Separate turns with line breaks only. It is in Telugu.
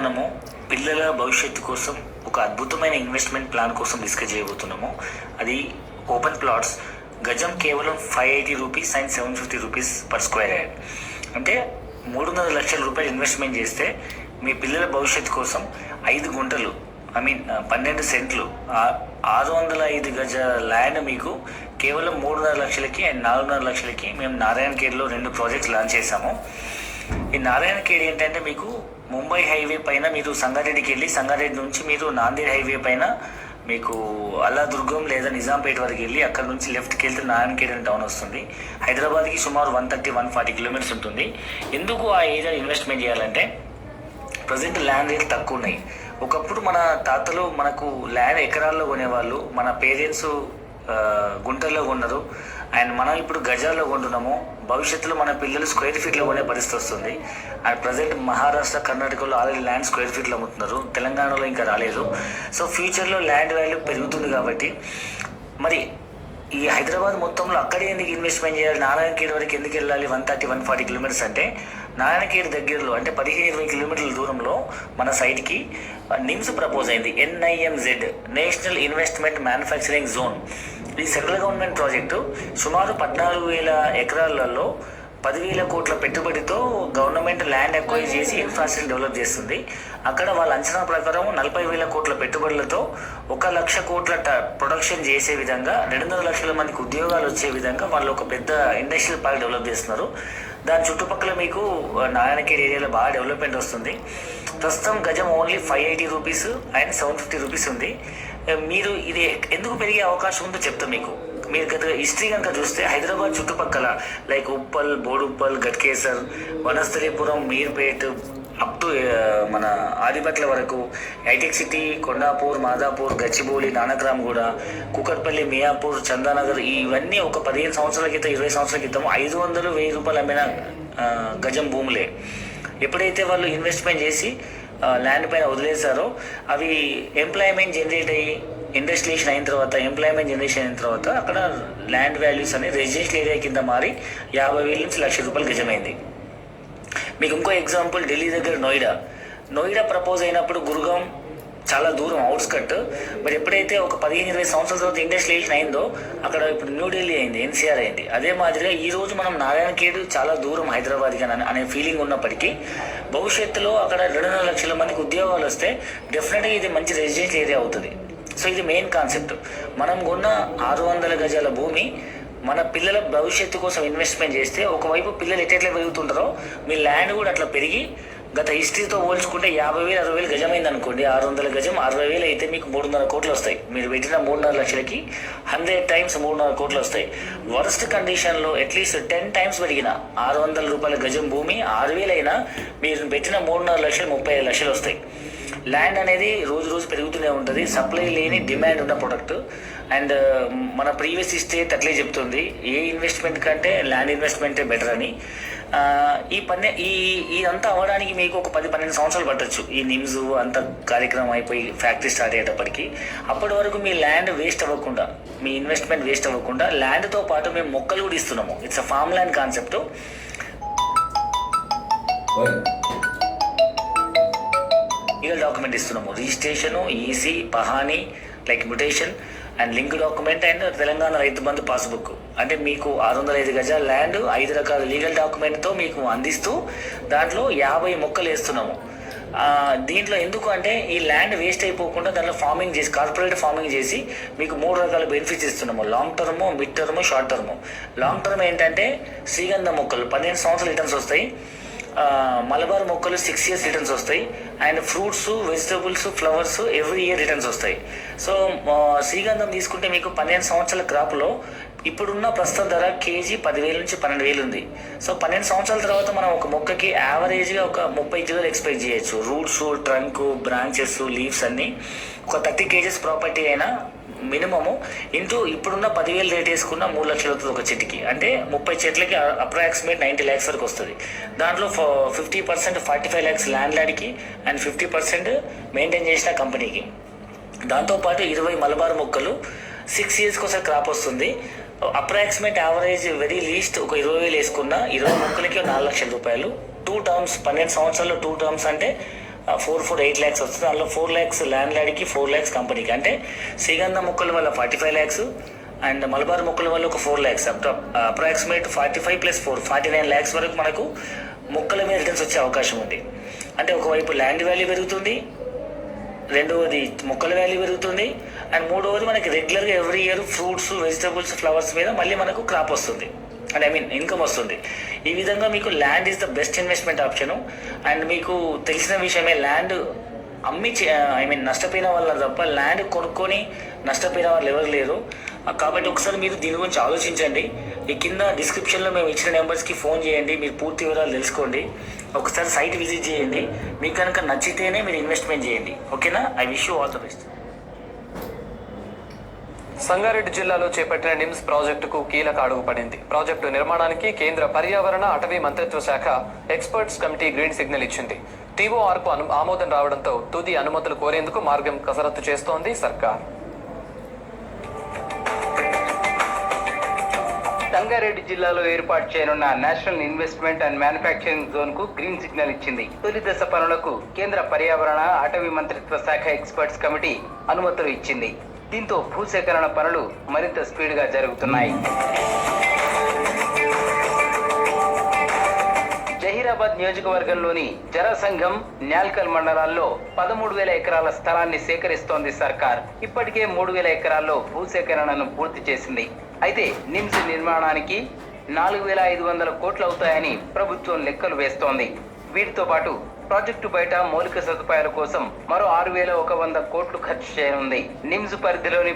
మనము పిల్లల భవిష్యత్తు కోసం ఒక అద్భుతమైన ఇన్వెస్ట్మెంట్ ప్లాన్ కోసం డిస్కస్ చేయబోతున్నాము. అది ఓపెన్ ప్లాట్స్. గజం కేవలం 580 rupees and 750 rupees per square yard. అంటే 300 లక్షల రూపాయలు ఇన్వెస్ట్మెంట్ చేస్తే మీ పిల్లల భవిష్యత్తు కోసం 5 గుంటలు 12 సెంట్లు 605 గజ ల్యాండ్ మీకు కేవలం 3.5 లక్షలకి అండ్ 4.5 లక్షలకి మేము నారాయణఖేడ్లో 2 ప్రాజెక్ట్స్ లాంచ్ చేశాము. ఈ నారాయణఖేడ్ ఏంటంటే మీకు ముంబై హైవే పైన మీరు సంగారెడ్డికి వెళ్ళి సంగారెడ్డి నుంచి మీరు నాందేడ్ హైవే పైన మీకు అల్లాదుర్గం లేదా నిజాంపేట వరకు వెళ్ళి అక్కడ నుంచి లెఫ్ట్కి వెళ్తే నారాయణఖేడ్ అని టౌన్ వస్తుంది. హైదరాబాద్కి సుమారు 130-140 కిలోమీటర్స్ ఉంటుంది. ఎందుకు ఆ ఏరియా ఇన్వెస్ట్మెంట్ చేయాలంటే ప్రజెంట్ ల్యాండ్ రేట్ తక్కువ ఉన్నాయి. ఒకప్పుడు మన తాతలు మనకు ల్యాండ్ ఎకరాల్లో కొనేవాళ్ళు, మన పేరెంట్స్ గుంటల్లో కొన్నారు అండ్ మనం ఇప్పుడు గజాల్లో కొంటున్నాము. భవిష్యత్తులో మన పిల్లలు స్క్వేర్ ఫీట్లో కొనే పరిస్థితి వస్తుంది. అండ్ ప్రజెంట్ మహారాష్ట్ర, కర్ణాటకలో ఆల్రెడీ ల్యాండ్ స్క్వేర్ ఫీట్లో అమ్ముతున్నారు, తెలంగాణలో ఇంకా రాలేదు. సో ఫ్యూచర్లో ల్యాండ్ వాల్యూ పెరుగుతుంది. కాబట్టి మరి ఈ హైదరాబాద్ మొత్తంలో అక్కడే ఎందుకు ఇన్వెస్ట్మెంట్ చేయాలి, నారాయణఖేడ్ వరకు ఎందుకు వెళ్ళాలి 130-140 కిలోమీటర్స్ అంటే నారాయణఖేడ్ దగ్గరలో అంటే 15-20 కిలోమీటర్ల దూరంలో మన సైట్కి నిమ్స్ ప్రపోజ్ అయింది. NIMZ, national investment manufacturing zone. ఇది సెంట్రల్ గవర్నమెంట్ ప్రాజెక్టు. సుమారు 14,000 ఎకరాలలో 10,000 కోట్ల పెట్టుబడితో గవర్నమెంట్ ల్యాండ్ అక్వైర్ చేసి ఇన్ఫ్రాస్ట్రక్చర్ డెవలప్ చేస్తుంది. అక్కడ వాళ్ళ అంచనా ప్రకారం 40,000 కోట్ల పెట్టుబడులతో 1 లక్ష కోట్ల ప్రొడక్షన్ చేసే విధంగా 200 లక్షల మందికి ఉద్యోగాలు వచ్చే విధంగా వాళ్ళు ఒక పెద్ద ఇండస్ట్రియల్ పార్క్ డెవలప్ చేస్తున్నారు. దాని చుట్టుపక్కల మీకు నారాయణఖేడ్ ఏరియాలో బాగా డెవలప్మెంట్ వస్తుంది. ప్రస్తుతం గజం ఓన్లీ 580 రూపీస్ అండ్ 750 రూపీస్ ఉంది. మీరు ఇది ఎందుకు పెరిగే అవకాశం ఉందో చెప్తాం మీకు. మీరు గత హిస్టరీ కనుక చూస్తే హైదరాబాద్ చుట్టుపక్కల like Uppal, Boduppal, Ghatkesar, Vanasthalipuram, Meerpet up to మన ఆదిపట్ల వరకు, హైటెక్ సిటీ, కొండాపూర్, మాదాపూర్, గచ్చిబౌలి, నానక్రామ్గూడ, కుకట్పల్లి, మియాపూర్, చందానగర్ ఇవన్నీ ఒక 15 సంవత్సరాల క్రితం 20 సంవత్సరాల క్రితం 500-1000 రూపాయలు అమ్మిన గజం భూములే. ఎప్పుడైతే వాళ్ళు ఇన్వెస్ట్మెంట్ చేసి ల్యాండ్ పైన వదిలేశారో అవి ఎంప్లాయ్మెంట్ జనరేట్ అయ్యి ఇండస్ట్రియలైజేషన్ అయిన తర్వాత అక్కడ ల్యాండ్ వాల్యూస్ అనేది రెసిడెన్షియల్ ఏరియా కింద మారి 50,000 నుంచి 1,00,000 రూపాయలు గజమైంది. మీకు ఇంకో ఎగ్జాంపుల్ ఢిల్లీ దగ్గర నోయిడా ప్రపోజ్ అయినప్పుడు గురుగాం చాలా దూరం అవుట్స్కట్. మరి ఎప్పుడైతే ఒక 15-20 సంవత్సరాల తర్వాత ఇండస్ట్రియలైజేషన్ అయిందో అక్కడ ఇప్పుడు న్యూఢిల్లీ అయింది, NCR అయింది. అదే మాదిరిగా ఈరోజు మనం నారాయణఖేడ్ చాలా దూరం హైదరాబాద్కి అనే ఫీలింగ్ ఉన్నప్పటికీ భవిష్యత్తులో అక్కడ 2.5 లక్షల మందికి ఉద్యోగాలు వస్తే డెఫినెట్గా ఇది మంచి రెసిడెన్షియల్ ఏరియా అవుతుంది. సో ఇది మెయిన్ కాన్సెప్ట్. మనం కొన్న 600 గజాల భూమి మన పిల్లల భవిష్యత్తు కోసం ఇన్వెస్ట్మెంట్ చేస్తే ఒకవైపు పిల్లలు ఎట్లా పెరుగుతుంటారో మీ ల్యాండ్ కూడా అట్లా పెరిగి గత హిస్టరీతో పోల్చుకుంటే 50,000-60,000 గజమైంది అనుకోండి. 600 గజం 60,000 అయితే మీకు 3.5 కోట్లు వస్తాయి. మీరు పెట్టిన 3.5 లక్షలకి 100 టైమ్స్ 3.5 కోట్లు వస్తాయి. వరస్ట్ కండిషన్లో అట్లీస్ట్ 10 టైమ్స్ పెరిగిన 600 రూపాయల గజం భూమి 6,000 అయినా మీరు పెట్టిన 3.5 లక్షలు 35 లక్షలు వస్తాయి. ల్యాండ్ అనేది రోజు రోజు పెరుగుతూనే ఉంటుంది. సప్లై లేని డిమాండ్ ఉన్న ప్రొడక్ట్. అండ్ మన ప్రీవియస్ హిస్టరీ అట్లే చెప్తుంది, ఏ ఇన్వెస్ట్మెంట్ కంటే ల్యాండ్ ఇన్వెస్ట్మెంటే బెటర్ అని. ఇదంతా అవ్వడానికి మీకు ఒక 10-12 సంవత్సరాలు పట్టచ్చు. ఈ నిమ్స్ అంత కార్యక్రమం అయిపోయి ఫ్యాక్టరీ స్టార్ట్ అయ్యేటప్పటికి. అప్పటి వరకు మీ ల్యాండ్ వేస్ట్ అవ్వకుండా, మీ ఇన్వెస్ట్మెంట్ వేస్ట్ అవ్వకుండా ల్యాండ్తో పాటు మేము మొక్కలు కూడా ఇస్తున్నాము. It's a farm land concept. Legal document ఇస్తున్నాము. Registration, EC, Pahani like mutation and link document and Telangana Rythu Bandhu passbook. అంటే మీకు 605 గజాల ల్యాండ్ 5 రకాల లీగల్ డాక్యుమెంట్తో మీకు అందిస్తూ దాంట్లో 50 మొక్కలు వేస్తున్నాము. దీంట్లో ఎందుకు అంటే ఈ ల్యాండ్ వేస్ట్ అయిపోకుండా దాంట్లో ఫార్మింగ్ చేసి కార్పొరేట్ ఫార్మింగ్ చేసి మీకు 3 రకాల బెనిఫిట్స్ ఇస్తున్నాము. Long term, mid term, short term. Long term ఏంటంటే శ్రీగంధ మొక్కలు 15 సంవత్సరాల రిటర్న్స్ వస్తాయి. మలబార్ మొక్కలు 6 years రిటర్న్స్ వస్తాయి. And fruits, vegetables, flowers every year returns వస్తాయి. సో శ్రీగంధం తీసుకుంటే మీకు 12 సంవత్సరాల క్రాప్లో ఇప్పుడున్న ప్రస్తుత ధర కేజీ 10,000 నుంచి 12,000 ఉంది. సో 12 సంవత్సరాల తర్వాత మనం ఒక మొక్కకి యావరేజ్గా ఒక 30 కిలోలు ఎక్స్పెక్ట్ చేయొచ్చు. రూట్స్, ట్రంక్, బ్రాంచెస్, లీవ్స్ అన్నీ ఒక 30 kgs ప్రాపర్టీ అయినా మినిమము ఇంటూ ఇప్పుడున్న 10,000 రేట్ వేసుకున్న 3 లక్షలు అవుతుంది ఒక చెట్టుకి. అంటే 30 చెట్లకి అప్రాక్సిమేట్ 90 lakhs వరకు వస్తుంది. దాంట్లో 50% 45 lakhs ల్యాండ్ లాడ్కి అండ్ 50% మెయింటైన్ చేసిన కంపెనీకి. దాంతోపాటు 20 మలబార్ మొక్కలు 6 yearsకి ఒకసారి క్రాప్ వస్తుంది. అప్రాక్సిమేట్ యావరేజ్ వెరీ లీస్ట్ ఒక 20,000 వేసుకున్న 20 మొక్కలకి 4 లక్షల రూపాయలు. 2 టర్మ్స్ 12 సంవత్సరాల్లో 2 టర్మ్స్ అంటే 8 lakhs వస్తుంది. అందులో 4 lakhs ల్యాండ్ లాడ్కి, 4 lakhs కంపెనీకి. అంటే శ్రీగంధం మొక్కల వల్ల 45 lakhs అండ్ మలబార్ మొక్కల వల్ల ఒక 4 lakhs, అప్రాక్సిమేట్ 45 + 4 49 lakhs వరకు మనకు మొక్కల మీద రిటర్న్స్ వచ్చే అవకాశం ఉంది. అంటే ఒకవైపు ల్యాండ్ వాల్యూ పెరుగుతుంది, రెండవది మొక్కల వాల్యూ పెరుగుతుంది, అండ్ మూడవది మనకి రెగ్యులర్గా every year fruits, vegetables, flowers మీద మళ్ళీ మనకు క్రాప్ వస్తుంది, అండ్ ఇన్కమ్ వస్తుంది. ఈ విధంగా మీకు land is the best investment option. And మీకు తెలిసిన విషయమే, ల్యాండ్ అమ్మి నష్టపోయిన వాళ్ళ తప్ప ల్యాండ్ కొనుక్కొని నష్టపోయిన వాళ్ళు ఎవరు లేరు. కాబట్టి ఒకసారి మీరు దీని గురించి ఆలోచించండి. ఈ కింద డిస్క్రిప్షన్లో మేము ఇచ్చిన నెంబర్స్కి ఫోన్ చేయండి, మీరు పూర్తి వివరాలు తెలుసుకోండి. ఒకసారి సైట్ విజిట్ చేయండి, మీకు కనుక నచ్చితేనే మీరు ఇన్వెస్ట్మెంట్ చేయండి. ఓకేనా? I wish you all the best.
Sangareddy జిల్లాలో చేపట్టిన నిమ్స్ ప్రాజెక్టుకు కీలక అడుగు పడింది. ప్రాజెక్టు నిర్మాణానికి కేంద్ర పర్యావరణ, అటవీ మంత్రిత్వ శాఖ ఎక్స్పర్ట్స్ కమిటీ గ్రీన్ సిగ్నల్ ఇచ్చింది. TORకు ఆమోదం రావడంతో తుది అనుమతులు కోరేందుకు మార్గం కసరత్తు చేస్తోంది సర్కార్.
సంగారెడ్డి జిల్లాలో ఏర్పాటు చేయనున్న national investment and manufacturing zone కు గ్రీన్ సిగ్నల్ ఇచ్చింది. తొలి దశ పనులకు కేంద్ర పర్యావరణ, అటవీ మంత్రిత్వ శాఖ ఎక్స్పర్ట్స్ కమిటీ అనుమతులు ఇచ్చింది. దీంతో భూసేకరణ పనులు మరింత స్పీడ్గా జరుగుతున్నాయి. జహీరాబాద్ నియోజకవర్గంలోని జరసంఘం, న్యాల్కల్ మండలాల్లో 13,000 ఎకరాల స్థలాన్ని సేకరిస్తోంది సర్కార్. ఇప్పటికే 3,000 ఎకరాల్లో భూసేకరణను పూర్తి చేసింది. అయితే నిమ్స్ నిర్మాణానికి 4,500 కోట్లు అవుతాయని ప్రభుత్వం లెక్కలు వేస్తోంది. వీటితో పాటు ప్రాజెక్టు బయట మౌలిక సదుపాయాల కోసం మరో 6,100 కోట్లు ఖర్చు చేయనుంది. నిమ్స్ పరిధిలోని